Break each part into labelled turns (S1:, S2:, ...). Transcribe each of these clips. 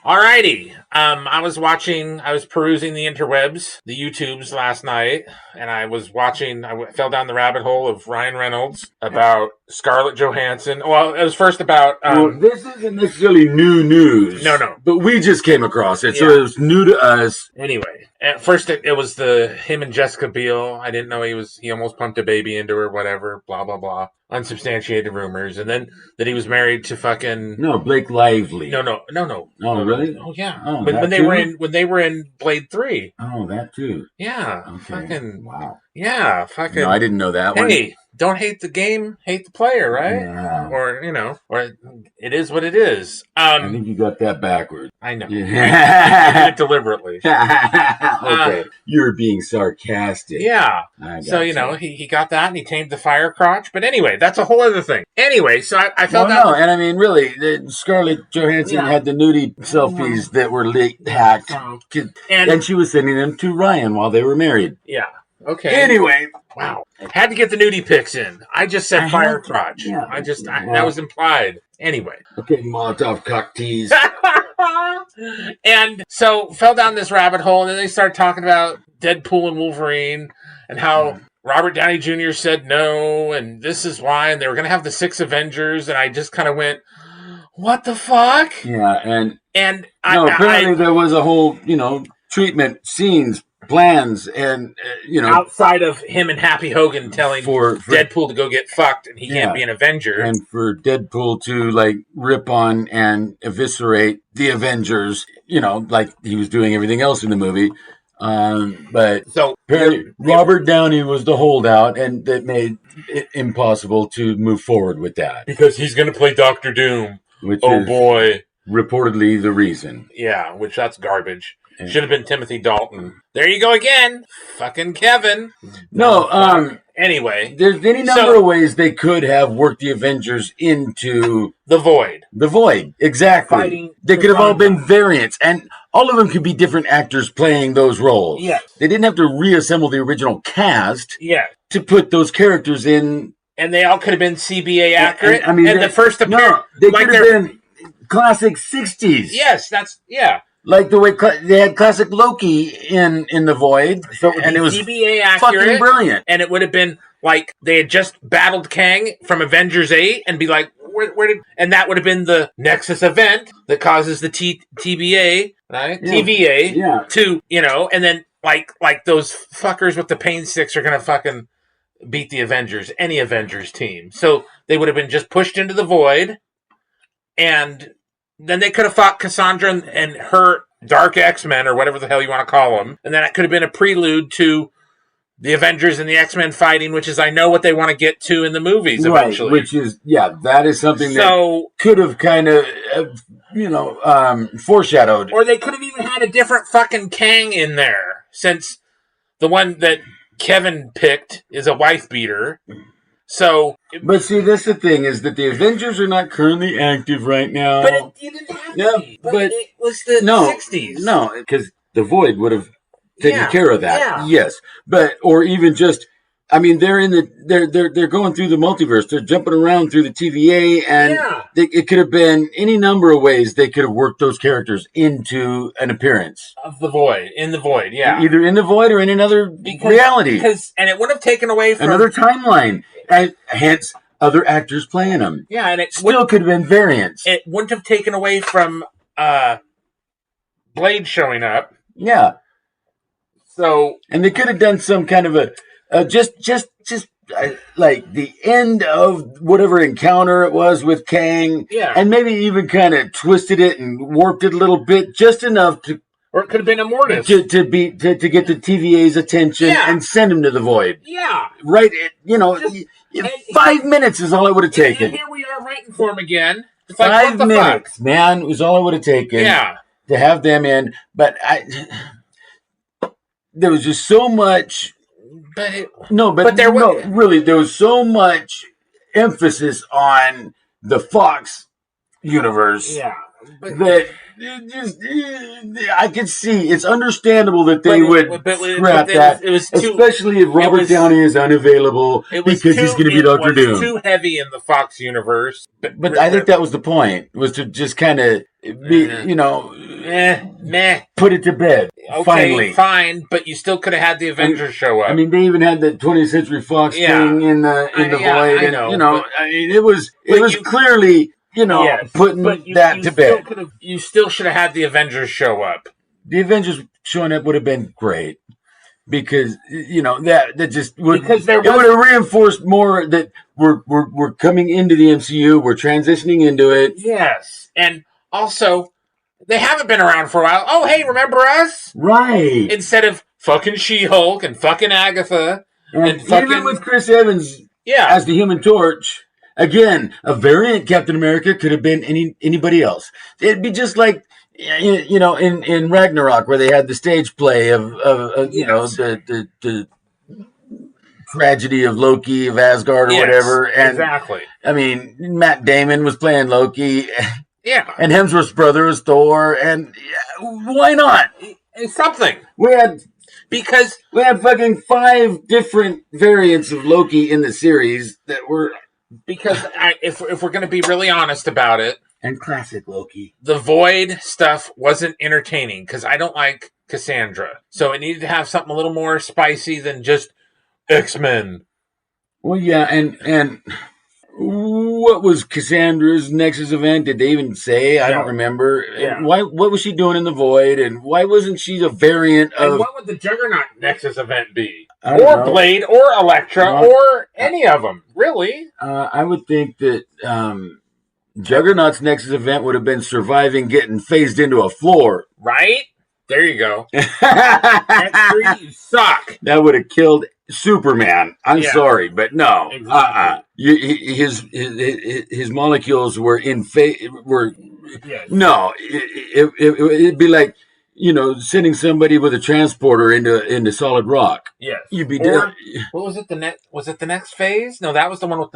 S1: Alrighty. I was perusing the interwebs, the YouTubes last night, and I fell down the rabbit hole of Ryan Reynolds about Scarlett Johansson. Well, it was first about...
S2: this isn't necessarily new news.
S1: No.
S2: But we just came across it, so
S1: Yeah.
S2: it was new to us.
S1: Anyway, at first it was him and Jessica Biel. I didn't know he almost pumped a baby into her, whatever, blah, blah, blah. Unsubstantiated rumors. And then that he was married to fucking...
S2: No, Blake Lively.
S1: No.
S2: Oh, really?
S1: Oh, yeah.
S2: Oh,
S1: when they were in Blade 3.
S2: Oh, that too.
S1: Yeah.
S2: Okay.
S1: Fucking...
S2: Wow.
S1: Yeah, fucking...
S2: No, I didn't know that one.
S1: Hey, don't hate the game, hate the player, right?
S2: Yeah.
S1: Or it is what it is.
S2: I think you got that backwards.
S1: I know.
S2: Yeah.
S1: I did it deliberately.
S2: Okay. You're being sarcastic.
S1: Yeah. So, he got that and he tamed the fire crotch. But anyway, that's a whole other thing. Anyway, so I felt
S2: No, and I mean, really, Scarlett Johansson had the nudie selfies that were hacked. And she was sending them to Ryan while they were married.
S1: Yeah. Okay.
S2: Anyway.
S1: Wow. Had to get the nudie pics in. I just said fire crotch.
S2: Yeah.
S1: That was implied. Anyway.
S2: Okay, Molotov cocktease.
S1: And so fell down this rabbit hole, and then they started talking about Deadpool and Wolverine and how Robert Downey Jr. said no, and this is why, and they were going to have the 6 Avengers, and I just kind of went, what the fuck?
S2: Yeah, and
S1: apparently
S2: there was a whole, treatment, scenes, plans, and,
S1: outside of him and Happy Hogan telling Deadpool to go get fucked, and he can't be an Avenger.
S2: And for Deadpool to, rip on and eviscerate the Avengers, like he was doing everything else in the movie. But
S1: so
S2: apparently Robert Downey was the holdout, and that made it impossible to move forward with that.
S1: Because he's going to play Dr. Doom.
S2: Which
S1: boy.
S2: Reportedly the reason.
S1: Yeah, which that's garbage. Yeah. Should have been Timothy Dalton. There you go again. Fucking Kevin.
S2: No,
S1: anyway.
S2: There's any number of ways they could have worked the Avengers into...
S1: The Void.
S2: The Void, exactly. They could have all been variants, and all of them could be different actors playing those roles.
S1: Yeah.
S2: They didn't have to reassemble the original cast to put those characters in.
S1: And they all could have been CBA accurate.
S2: And
S1: the first appearance...
S2: No, they could have been classic 60s.
S1: Yes,
S2: Like the way they had classic Loki in The Void.
S1: So it was
S2: CBA accurate, fucking brilliant.
S1: And it would have been like they had just battled Kang from Avengers 8 and be like, and that would have been the Nexus event that causes the TBA, right?
S2: Yeah.
S1: TVA to, and then like those fuckers with the pain sticks are going to fucking beat the Avengers, any Avengers team. So they would have been just pushed into the Void, and then they could have fought Cassandra and her Dark X-Men, or whatever the hell you want to call them. And then it could have been a prelude to the Avengers and the X-Men fighting, which is, I know, what they want to get to in the movies eventually.
S2: Which is, that is something that could have kind of, foreshadowed.
S1: Or they could have even had a different fucking Kang in there, since the one that Kevin picked is a wife beater.
S2: But see, that's the thing, is that the Avengers are not currently active right now.
S1: But it didn't have to be. But it was the 60s.
S2: No, because the Void would have taken care of that.
S1: Yeah.
S2: Yes. Or even just, they're going through the multiverse. They're jumping around through the TVA, and it could have been any number of ways they could have worked those characters into an appearance.
S1: Of the Void. In the Void, yeah.
S2: Either in the Void or in another reality.
S1: And it would have taken away from...
S2: Another timeline. And hence, other actors playing them.
S1: Yeah, and it
S2: still could have been variants.
S1: It wouldn't have taken away from Blade showing up.
S2: Yeah.
S1: So...
S2: And they could have done some kind of like the end of whatever encounter it was with Kang.
S1: Yeah.
S2: And maybe even kind of twisted it and warped it a little bit, just enough to...
S1: Or it could have been Immortus.
S2: To get the TVA's attention and send him to the Void.
S1: Yeah.
S2: Right? 5 minutes is all it would have taken.
S1: And here we are writing for him again. It's
S2: 5 minutes, man, was all it would have taken to have them in. But there was just so much... there was so much emphasis on the Fox universe that I could see. It's understandable that they would scrap that, especially if Robert Downey is unavailable because he's going to be Dr. Doom.
S1: It was too heavy in the Fox universe.
S2: But I think that was the point, was to just kind of be,
S1: meh.
S2: Put it to bed.
S1: Okay,
S2: finally.
S1: Fine, but you still could have had the Avengers show up.
S2: I mean, they even had the 20th Century Fox thing in the void, it was clearly, putting that to bed.
S1: You still should have had the Avengers show up.
S2: The Avengers showing up would have been great. Because that just would would have reinforced more that we're coming into the MCU, we're transitioning into it.
S1: Yes, and also they haven't been around for a while. Oh, hey, remember us?
S2: Right.
S1: Instead of fucking She-Hulk and fucking Agatha and
S2: even with Chris Evans, as the Human Torch. Again, a variant Captain America could have been anybody else. It'd be just like. In Ragnarok, where they had the stage play of the tragedy of Loki of Asgard or whatever, and
S1: exactly.
S2: I mean, Matt Damon was playing Loki,
S1: and
S2: Hemsworth's brother was Thor, and why not?
S1: It's something
S2: we had fucking 5 different variants of Loki in the series that were
S1: if we're going to be really honest about it.
S2: And classic Loki.
S1: The Void stuff wasn't entertaining because I don't like Cassandra. So it needed to have something a little more spicy than just X-Men.
S2: Well, yeah, and what was Cassandra's Nexus event? Did they even say? I don't remember.
S1: Yeah.
S2: What was she doing in the Void? And why wasn't she a variant of...
S1: And what would the Juggernaut Nexus event be? Or Blade, or Elektra, or any of them, really.
S2: I would think that... Juggernaut's Nexus event would have been surviving getting phased into a floor.
S1: Right? There you go. X3, you suck.
S2: That would have killed Superman. I'm sorry, but no.
S1: Exactly.
S2: His molecules were in No. It'd be like, sending somebody with a transporter into solid rock.
S1: Yes.
S2: You'd be dead.
S1: What was it? Was it the next phase? No, that was the one with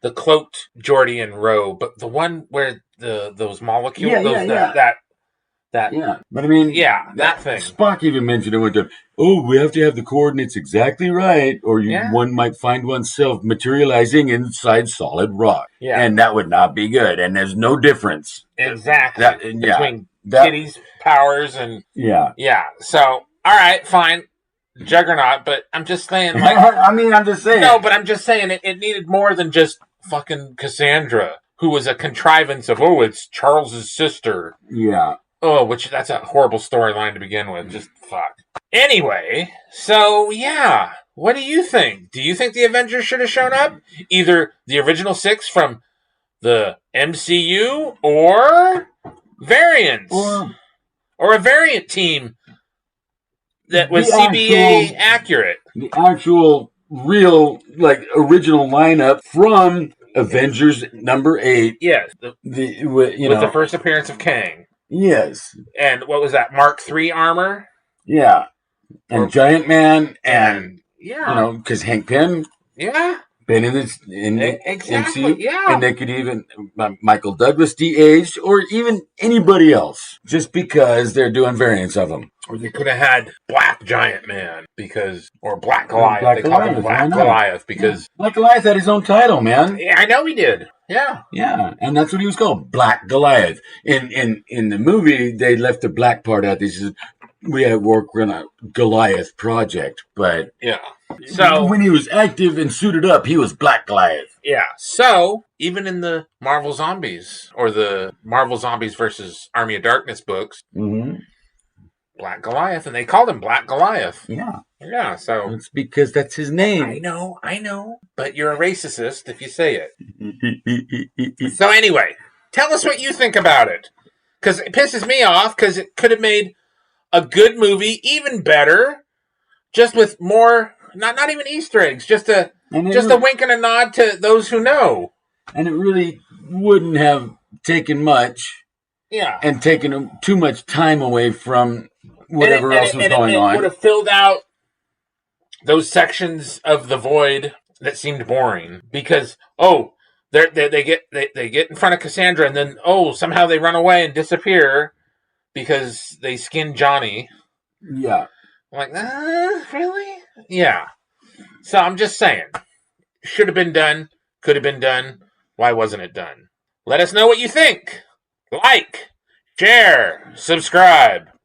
S1: the cloaked Geordi and Roe, but the one where those molecules, that
S2: but I mean,
S1: that thing.
S2: Spock even mentioned it with the, we have to have the coordinates exactly right, or one might find oneself materializing inside solid rock, and that would not be good. And there's no difference
S1: exactly between Kitty's powers and So all right, fine. Juggernaut, but I'm just saying,
S2: I'm just saying.
S1: No, but I'm just saying it needed more than just fucking Cassandra, who was a contrivance of, it's Charles's sister.
S2: Yeah.
S1: Oh, that's a horrible storyline to begin with. Just fuck. Anyway, so what do you think? Do you think the Avengers should have shown up? Either the original 6 from the MCU or variants? Or a variant team that was CBA accurate.
S2: The actual, real, original lineup from Avengers number 8.
S1: Yes. With the first appearance of Kang.
S2: Yes.
S1: And what was that, Mark III armor?
S2: Yeah. And Giant Man, and, because Hank Pym.
S1: Yeah.
S2: Been in the
S1: exactly,
S2: MCU,
S1: yeah.
S2: And they could even Michael Douglas de-aged, or even anybody else, just because they're doing variants of them.
S1: Or they could have had Black Giant Man or Black Goliath. They called him Black Goliath because
S2: Black Goliath had his own title, man.
S1: Yeah, I know he did. Yeah,
S2: and that's what he was called, Black Goliath. In the movie, they left the black part out. They said we had work on a Goliath project, but so when he was active and suited up, he was Black Goliath.
S1: Yeah. So even in the Marvel Zombies or the Marvel Zombies versus Army of Darkness books, Black Goliath, and they called him Black Goliath.
S2: Yeah.
S1: Yeah. So
S2: it's because that's his name.
S1: I know. But you're a racist if you say it. So anyway, tell us what you think about it, because it pisses me off because it could have made a good movie even better, just with more. Not even Easter eggs, just a wink and a nod to those who know.
S2: And it really wouldn't have taken much, and taken too much time away from whatever else was going on.
S1: It would have filled out those sections of the Void that seemed boring because they get in front of Cassandra and then somehow they run away and disappear because they skinned Johnny.
S2: Yeah.
S1: I'm like, really? Yeah. So I'm just saying, should have been done, could have been done. Why wasn't it done? Let us know what you think. share, subscribe.